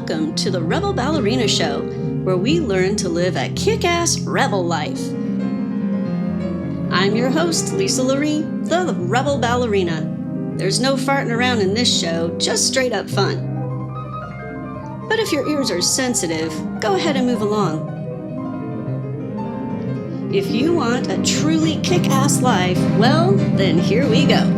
welcome to the Rebel Ballerina Show, where we learn to live a kick-ass rebel life. I'm your host, Lisa Lurie, the Rebel Ballerina. There's no farting around in this show, just straight up fun. But if your ears are sensitive, go ahead and move along. If you want a truly kick-ass life, well, then here we go.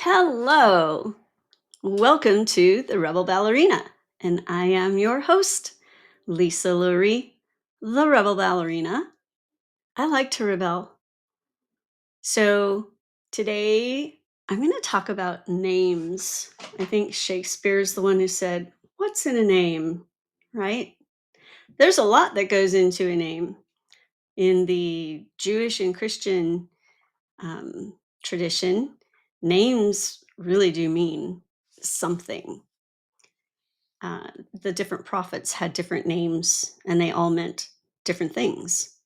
Hello. Welcome to the Rebel Ballerina, and I am your host, Lisa Lurie, the Rebel Ballerina. I like to rebel. So today I'm going to talk about names. I think Shakespeare's the one who said, "What's in a name?" Right? There's a lot that goes into a name. In the Jewish and Christian tradition, names really do mean something. The different prophets had different names and they all meant different things.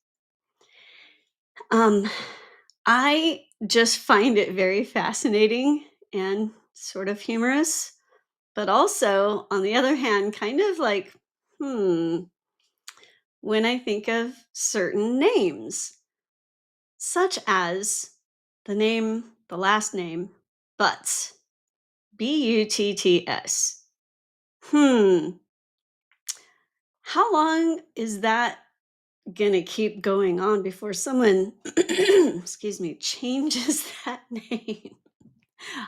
I just find it very fascinating and sort of humorous, but also, on the other hand, kind of like, when I think of certain names, such as the last name, Butts, Butts. Hmm, how long is that gonna keep going on before someone, excuse me, changes that name?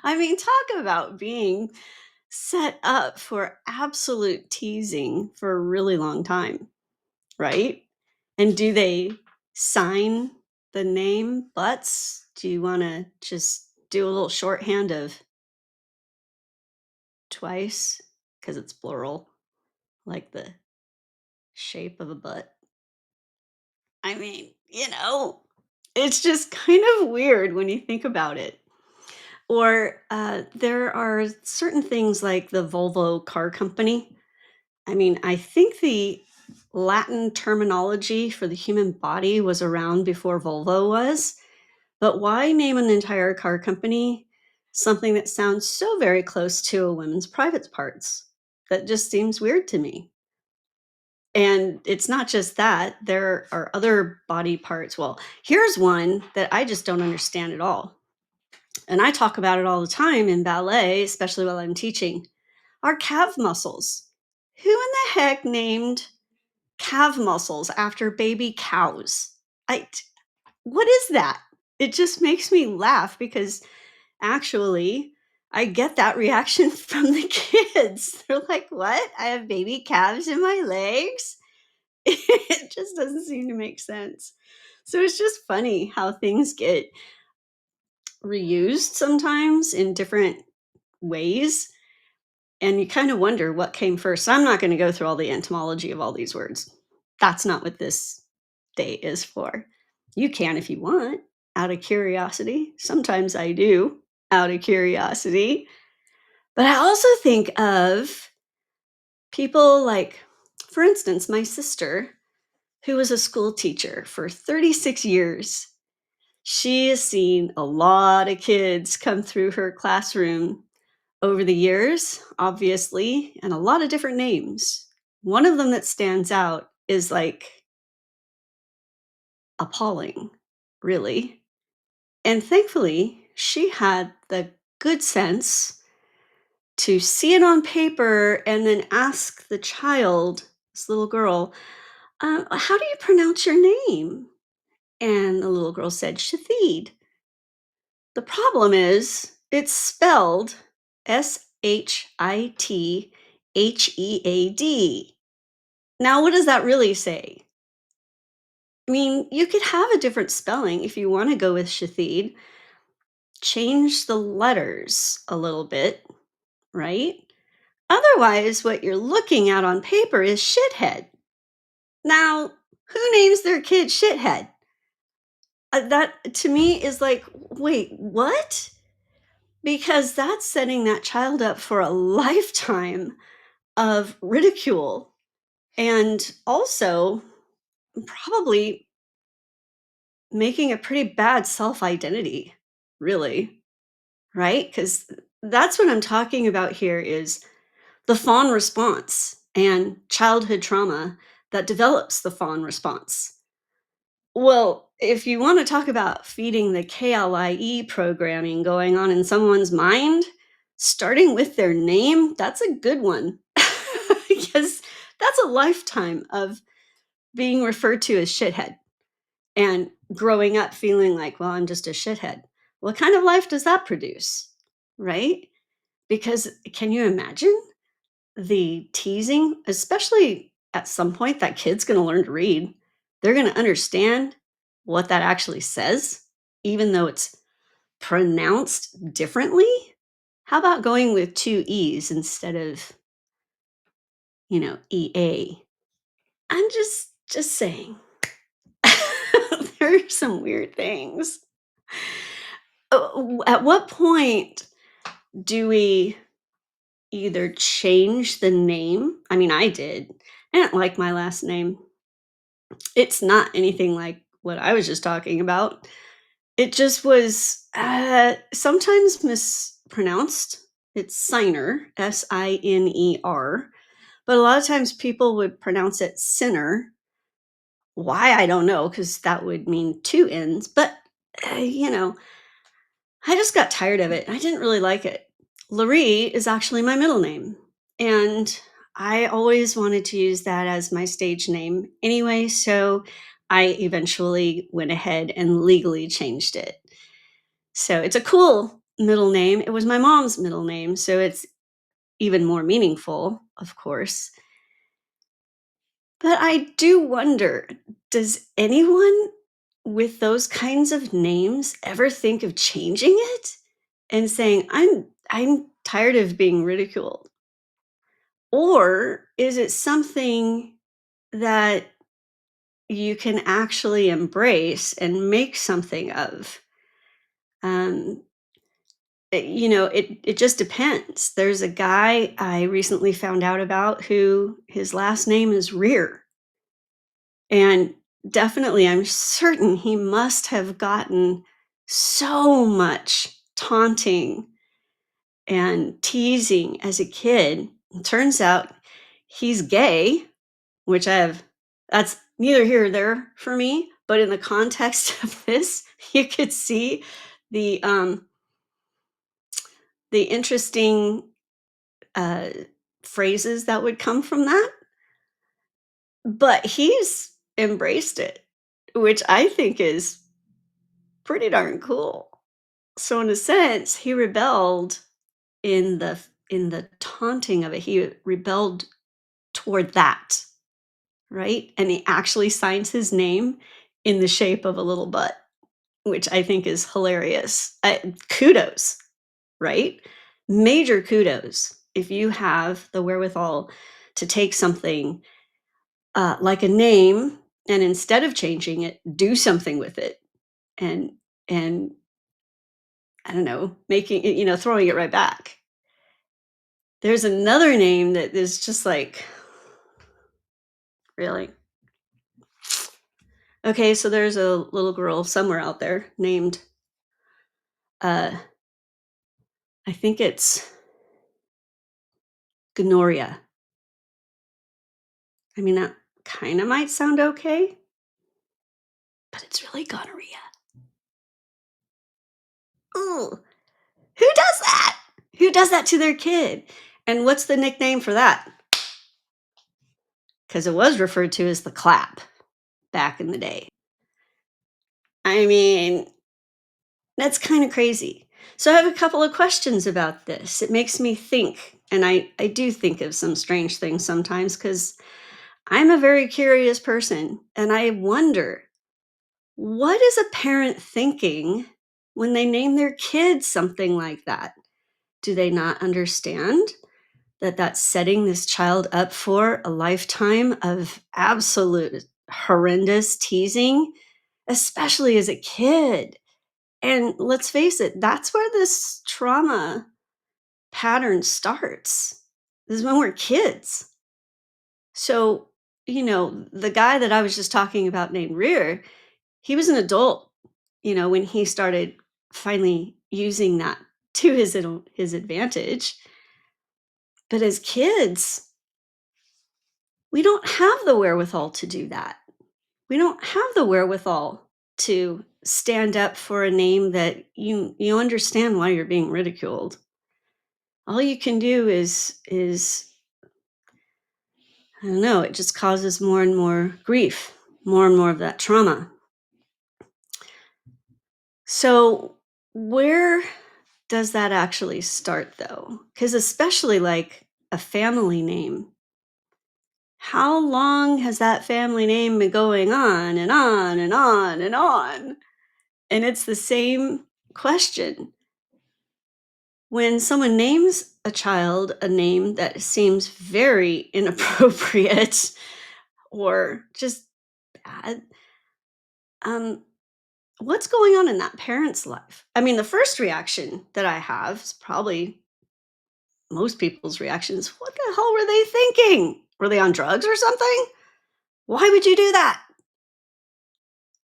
I mean, talk about being set up for absolute teasing for a really long time, right? And do they sign the name Butts? Do you want to just do a little shorthand of twice because it's plural, like the shape of a butt? I mean, it's just kind of weird when you think about it. Or there are certain things like the Volvo car company. I mean, I think the Latin terminology for the human body was around before Volvo was, but why name an entire car company something that sounds so very close to a woman's private parts? That just seems weird to me. And it's not just that, there are other body parts. Well, here's one that I just don't understand at all. And I talk about it all the time in ballet, especially while I'm teaching. Our calf muscles. Who in the heck named calf muscles after baby cows? I what is that? It just makes me laugh because actually I get that reaction from the kids. They're like, "What? I have baby calves in my legs?" It just doesn't seem to make sense. So it's just funny how things get reused sometimes in different ways. And you kind of wonder what came first. I'm not going to go through all the etymology of all these words. That's not what this day is for. You can if you want, out of curiosity. Sometimes I do, out of curiosity. But I also think of people like, for instance, my sister, who was a school teacher for 36 years. She has seen a lot of kids come through her classroom over the years, obviously, and a lot of different names. One of them that stands out is like appalling, really. And thankfully, she had the good sense to see it on paper and then ask the child, this little girl, how do you pronounce your name? And the little girl said, Shahid. The problem is it's spelled Shithhead. Now, what does that really say? I mean, you could have a different spelling if you want to go with Shahid. Change the letters a little bit, right? Otherwise, what you're looking at on paper is shithead. Now, who names their kid shithead? That to me is like, wait, what? because that's setting that child up for a lifetime of ridicule and also probably making a pretty bad self-identity, really, right? Because that's what I'm talking about here is the fawn response and childhood trauma that develops the fawn response. Well, if you want to talk about feeding the KLIE programming going on in someone's mind, starting with their name, that's a good one. Because that's a lifetime of being referred to as shithead and growing up feeling like, well, I'm just a shithead. What kind of life does that produce? Right? Because can you imagine the teasing, especially at some point that kid's going to learn to read? They're going to understand what that actually says, even though it's pronounced differently. How about going with two E's instead of, EA? I'm just saying. There are some weird things. At what point do we either change the name? I mean, I did. I didn't like my last name. It's not anything like what I was just talking about. It just was sometimes mispronounced. It's Signer, Siner, but a lot of times people would pronounce it Sinner. Why, I don't know, because that would mean two N's. But, uh, you know, I just got tired of it. I didn't really like it. Laree is actually my middle name. And I always wanted to use that as my stage name anyway. So I eventually went ahead and legally changed it. So it's a cool middle name. It was my mom's middle name. So it's even more meaningful, of course. But I do wonder, does anyone with those kinds of names ever think of changing it and saying, I'm tired of being ridiculed? Or is it something that you can actually embrace and make something of? Um, it just depends. There's a guy I recently found out about who his last name is Rear. And definitely, I'm certain he must have gotten so much taunting and teasing as a kid. It turns out he's gay, which that's neither here or there for me. But in the context of this, you could see the the interesting uh, phrases that would come from that. But he's embraced it, which I think is pretty darn cool. So in a sense, he rebelled in the taunting of it. He rebelled toward that, right? And he actually signs his name in the shape of a little butt, which I think is hilarious. Kudos, right? Major kudos if you have the wherewithal to take something like a name and instead of changing it, do something with it and and I don't know, making it, throwing it right back. There's another name that is just like, really? Okay, so there's a little girl somewhere out there named, uh, I think it's Gnoria. I mean, that kind of might sound okay, but it's really gonorrhea. Ooh, who does that? Who does that to their kid? And what's the nickname for that? Because it was referred to as the clap back in the day. I mean, that's kind of crazy. So I have a couple of questions about this. It makes me think, and I do think of some strange things sometimes because I'm a very curious person, and I wonder, what is a parent thinking when they name their kids something like that? Do they not understand that that's setting this child up for a lifetime of absolute horrendous teasing, especially as a kid? And let's face it, that's where this trauma pattern starts, is when we're kids. So, the guy that I was just talking about named Rear, he was an adult, when he started finally using that to his advantage. But as kids, we don't have the wherewithal to do that. We don't have the wherewithal to stand up for a name that you understand why you're being ridiculed. All you can do is I don't know, it just causes more and more grief, more and more of that trauma. So, where does that actually start though? Because especially like a family name, how long has that family name been going on and on and on and on? And it's the same question. When someone names a child a name that seems very inappropriate or just bad, um, what's going on in that parent's life? I mean, the first reaction that I have is probably most people's reactions. What the hell were they thinking? Were they on drugs or something? Why would you do that?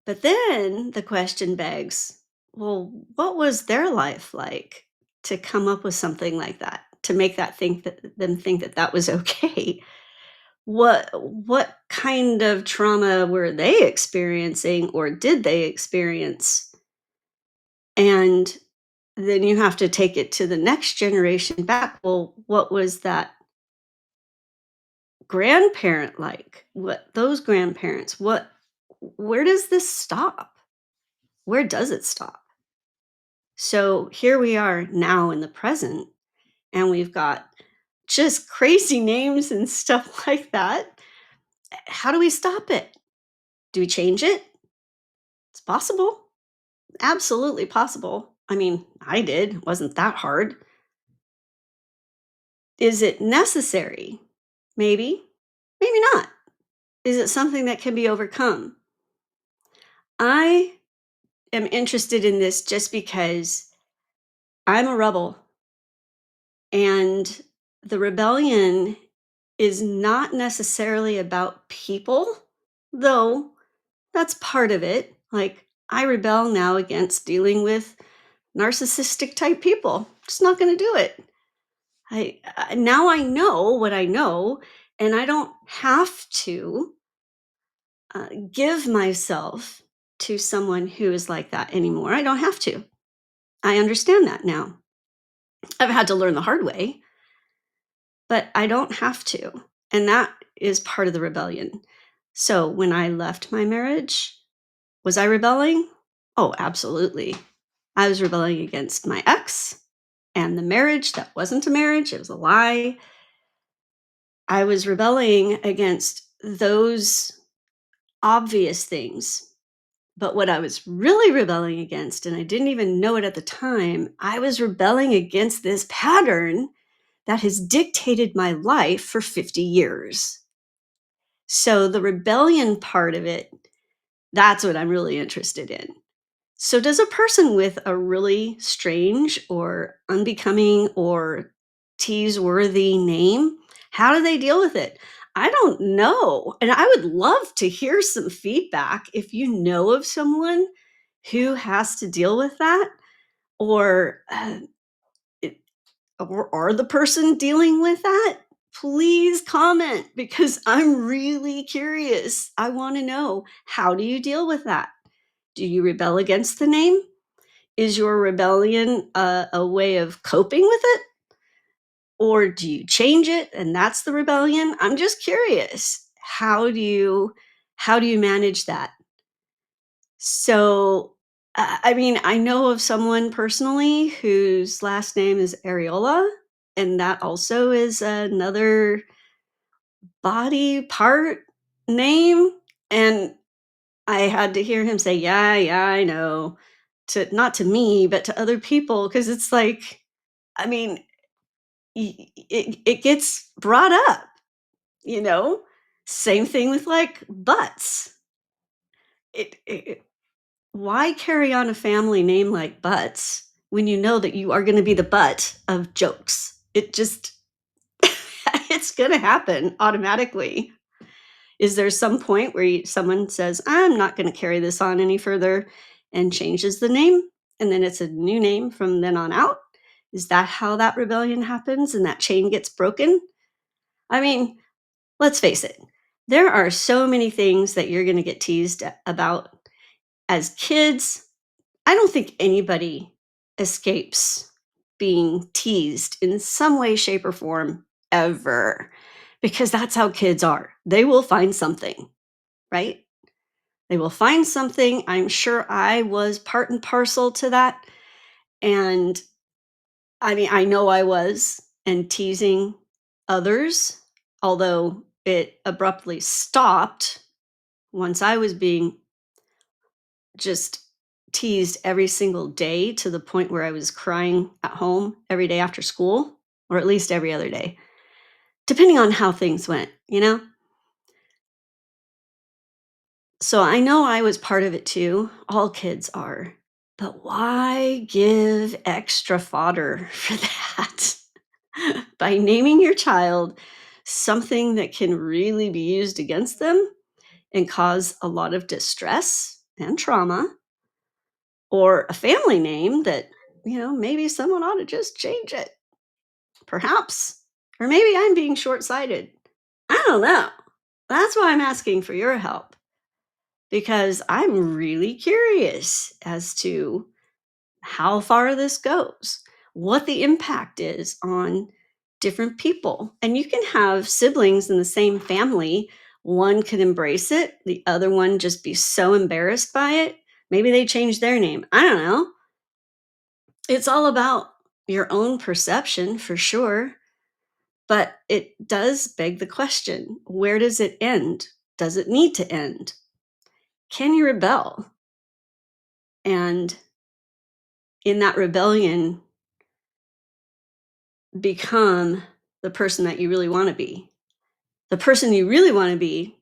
But then the question begs, well, what was their life like to come up with something like that, to make that think that them think that that was okay? What kind of trauma were they experiencing or did they experience? And then you have to take it to the next generation back. Well, what was that grandparent like? What those grandparents, where does this stop? Where does it stop? So here we are now in the present, and we've got just crazy names and stuff like that. How do we stop it? Do we change it? It's possible. Absolutely possible. I mean, I did. It wasn't that hard. Is it necessary? Maybe. Maybe not. Is it something that can be overcome? I am interested in this just because I'm a rebel, and the rebellion is not necessarily about people, though that's part of it. Like, I rebel now against dealing with narcissistic type people. Just not going to do it. Now I know what I know, and I don't have to give myself to someone who is like that anymore. I don't have to. I understand that now. I've had to learn the hard way, but I don't have to. And that is part of the rebellion. So when I left my marriage, was I rebelling? Oh, absolutely. I was rebelling against my ex and the marriage that wasn't a marriage, it was a lie. I was rebelling against those obvious things. But what I was really rebelling against, and I didn't even know it at the time, I was rebelling against this pattern that has dictated my life for 50 years. So the rebellion part of it, that's what I'm really interested in. So, does a person with a really strange or unbecoming or tease worthy name, how do they deal with it? I don't know. And I would love to hear some feedback if you know of someone who has to deal with that, or it, or are the person dealing with that? Please comment because I'm really curious. I want to know, how do you deal with that? Do you rebel against the name? Is your rebellion a way of coping with it? Or do you change it and that's the rebellion? I'm just curious. How do you manage that? So, I mean, I know of someone personally whose last name is Areola, and that also is another body part name. And I had to hear him say, "Yeah, yeah, I know." To not to me, but to other people, because it's like, I mean, it gets brought up, you know? Same thing with like butts. It why carry on a family name like Butts when you know that you are gonna be the butt of jokes? It just it's gonna happen automatically. Is there some point where someone says, "I'm not gonna carry this on any further," and changes the name, and then it's a new name from then on out? Is that how that rebellion happens and that chain gets broken? I mean, let's face it, there are so many things that you're gonna get teased about as kids. I don't think anybody escapes being teased in some way, shape, or form ever, because that's how kids are. They will find something, right? They will find something. I'm sure I was part and parcel to that. And I mean, I know I was, and teasing others, although it abruptly stopped once I was being just teased every single day to the point where I was crying at home every day after school, or at least every other day, depending on how things went, you know? So I know I was part of it too. All kids are. But why give extra fodder for that? By naming your child something that can really be used against them and cause a lot of distress and trauma, or a family name that, maybe someone ought to just change it, perhaps. Or maybe I'm being short sighted. I don't know. That's why I'm asking for your help, because I'm really curious as to how far this goes, what the impact is on different people. And you can have siblings in the same family. One could embrace it, the other one just be so embarrassed by it. Maybe they change their name. I don't know. It's all about your own perception for sure. But it does beg the question, where does it end? Does it need to end? Can you rebel? And in that rebellion, become the person that you really want to be? The person you really want to be,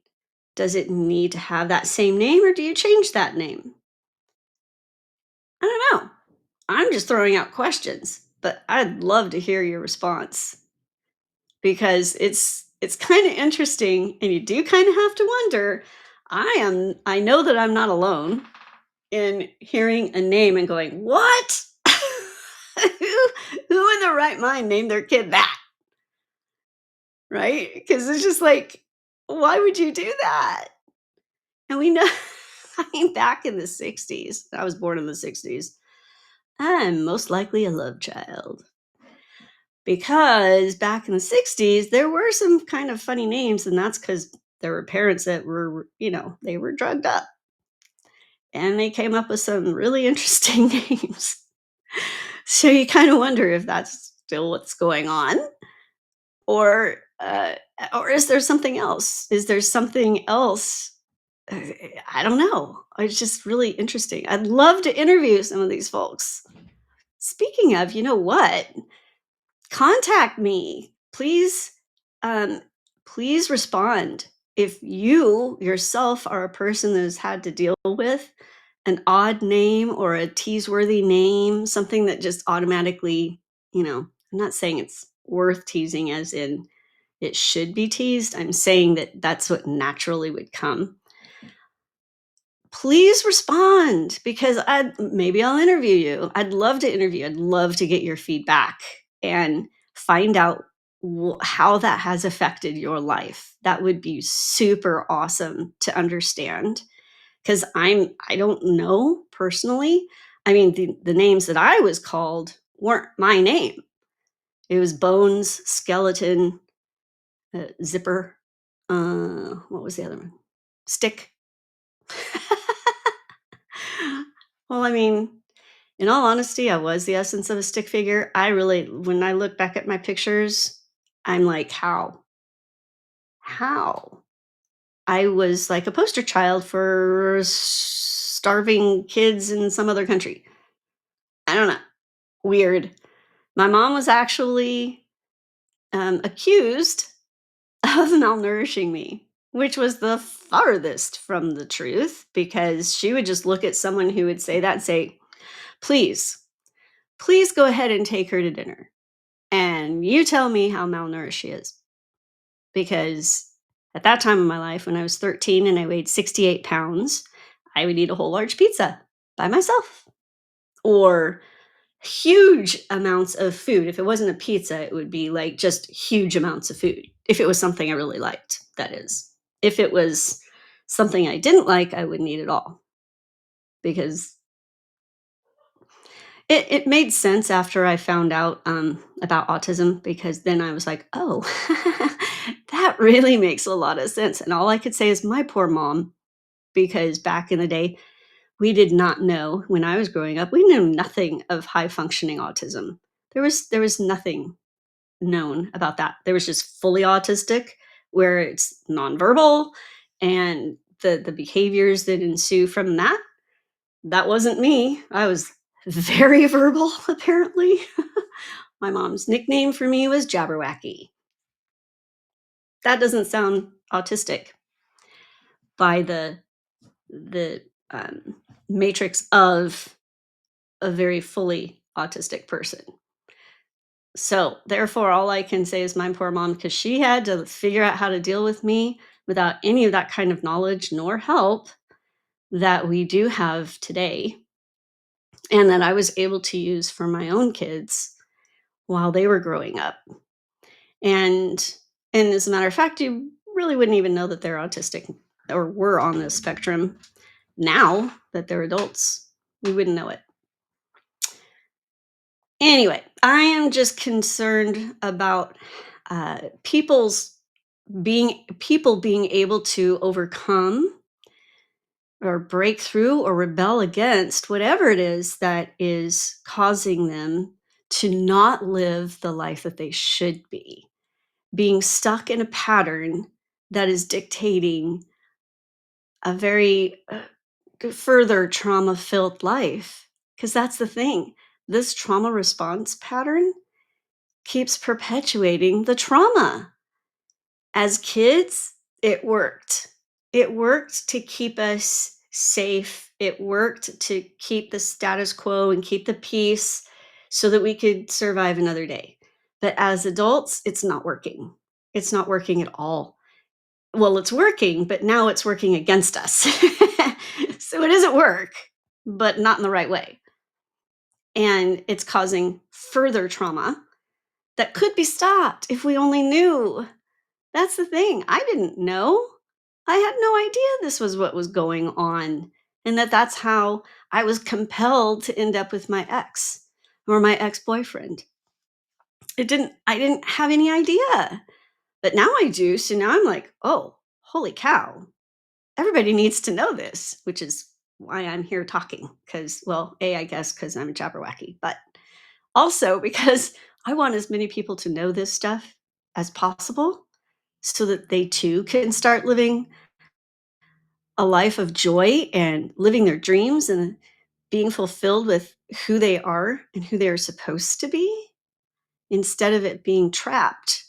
does it need to have that same name, or do you change that name? I don't know. I'm just throwing out questions, but I'd love to hear your response, because it's kind of interesting, and you do kind of have to wonder. I know that I'm not alone in hearing a name and going, "What?" Who in their right mind named their kid that? Right? Because it's just like, why would you do that? And we know, I mean, back in the 60s, I was born in the 60s, I'm most likely a love child, because back in the 60s, there were some kind of funny names, and that's because there were parents that were, they were drugged up, and they came up with some really interesting names. So you kind of wonder if that's still what's going on, or or is there something else? Is there something else? Uh, I don't know. It's just really interesting. I'd love to interview some of these folks. Speaking of, you know what? Contact me, please. Um, please respond if you yourself are a person that has had to deal with an odd name or a tease-worthy name, something that just automatically, I'm not saying it's worth teasing as in it should be teased. I'm saying that that's what naturally would come. Please respond, because maybe I'll interview you. I'd love to interview. I'd love to get your feedback and find out how that has affected your life. That would be super awesome to understand, because I don't know personally. I mean, the names that I was called weren't my name. It was Bones, Skeleton, Zipper. What was the other one? Stick. Well, I mean, in all honesty, I was the essence of a stick figure. I really, when I look back at my pictures, I'm like, how? How? I was like a poster child for starving kids in some other country. I don't know. Weird. My mom was actually accused of malnourishing me. which was the farthest from the truth because she would just look at someone who would say that and say, "Please, please go ahead and take her to dinner. And you tell me how malnourished she is." Because at that time in my life, when I was 13 and I weighed 68 pounds, I would eat a whole large pizza by myself or huge amounts of food. If it wasn't a pizza, it would be like just huge amounts of food. If it was something I really liked, that is. If it was something I didn't like, I wouldn't eat it all because it made sense after I found out about autism because then I was like, oh, that really makes a lot of sense. And all I could say is my poor mom, because back in the day, we did not know when I was growing up, we knew nothing of high functioning autism. There was nothing known about that. There was just fully autistic, where it's nonverbal, and the behaviors that ensue from that. That wasn't me. I was very verbal, apparently. My mom's nickname for me was Jabberwacky. That doesn't sound autistic by the matrix of a very fully autistic person. So, therefore, all I can say is my poor mom, because she had to figure out how to deal with me without any of that kind of knowledge nor help that we do have today, and that I was able to use for my own kids while they were growing up. And as a matter of fact, you really wouldn't even know that they're autistic or were on the spectrum now that they're adults. We wouldn't know it. Anyway, I am just concerned about people being able to overcome or break through or rebel against whatever it is that is causing them to not live the life that they should be, being stuck in a pattern that is dictating a very further trauma filled life. Because that's the thing. This trauma response pattern keeps perpetuating the trauma. As kids, it worked. It worked to keep us safe. It worked to keep the status quo and keep the peace so that we could survive another day. But as adults, it's not working. It's not working at all. Well, it's working, but now it's working against us. So it doesn't work, but not in the right way. And it's causing further trauma that could be stopped if we only knew. That's the thing. I didn't know. I had no idea this was what was going on, and that's how I was compelled to end up with my ex or my ex-boyfriend. I didn't have any idea, but now I do. So now I'm like, "Oh, holy cow. Everybody needs to know this," which is why I'm here talking. Because, well, A, I guess because I'm a Jabberwacky, but also because I want as many people to know this stuff as possible so that they too can start living a life of joy and living their dreams and being fulfilled with who they are and who they are supposed to be instead of it being trapped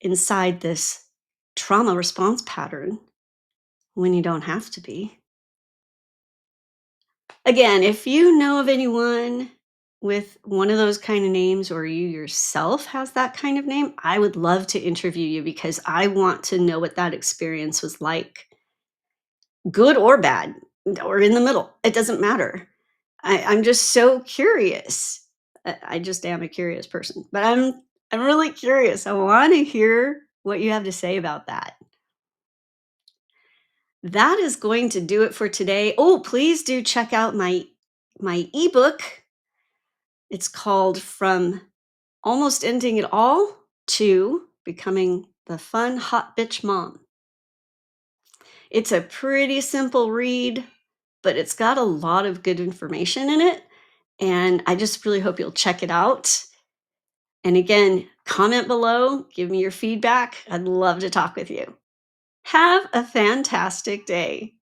inside this trauma response pattern when you don't have to be. Again, if you know of anyone with one of those kind of names or you yourself has that kind of name, I would love to interview you because I want to know what that experience was like, good or bad, or in the middle. It doesn't matter. I'm just so curious. I just am a curious person, but I'm really curious. I want to hear what you have to say about that. That is going to do it for today. Oh, please do check out my ebook. It's called From Almost Ending It All to Becoming the Fun Hot Bitch Mom. It's a pretty simple read, but it's got a lot of good information in it. And I just really hope you'll check it out. And again, comment below, give me your feedback. I'd love to talk with you. Have a fantastic day.